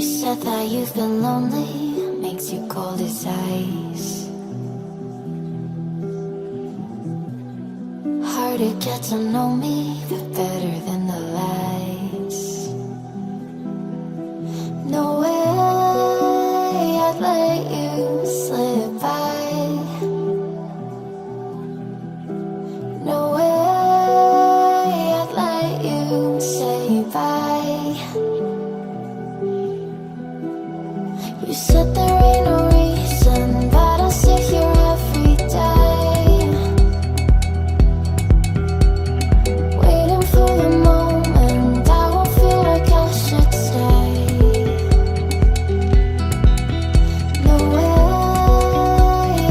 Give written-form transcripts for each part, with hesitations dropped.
said that you've been lonely, makes you cold as ice. Hard to get to know me, but better than the lies. No way I'd let you slip by. No way I'd let you say bye. You said there ain't no reason, but I'll sit here every day, waiting for the moment I won't feel like I should stay. No way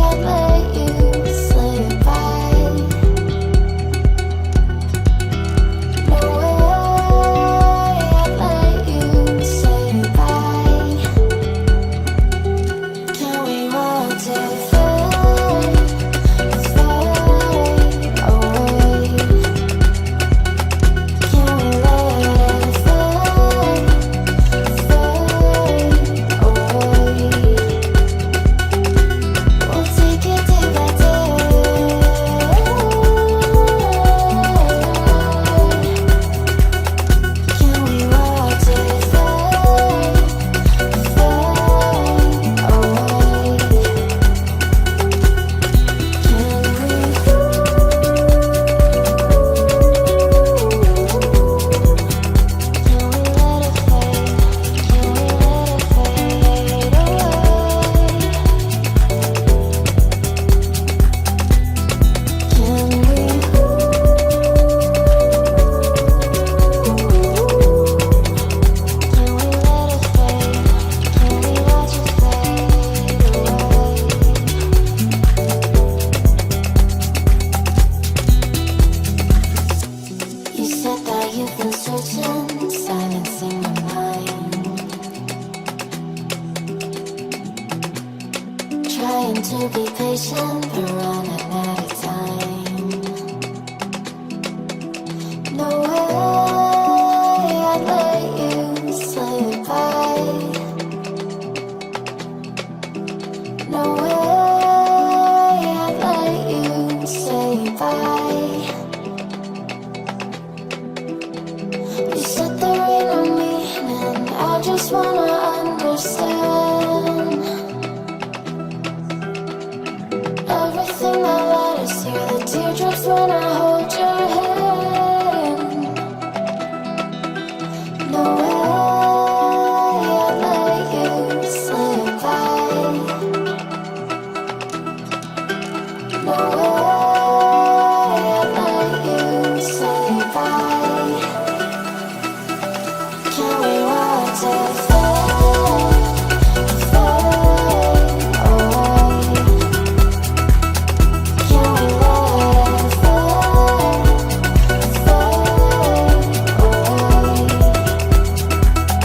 I'd let you slip by. No way I'd let you say bye. Can we watch it fade, fade away? Can we let it fade, fade away? We'll take it day by day. Can we watch it fade, fade away? You said that you've been searching, silencing your mind, trying to be patient, but running out of time. No way I'd let you slip by. No way I'd let you say bye. You said there ain't no meaning, I just wanna understand everything that led us here, the teardrops when I hold your hand. No way I'd let you slip by. No way I'd let you say bye. Can we watch it?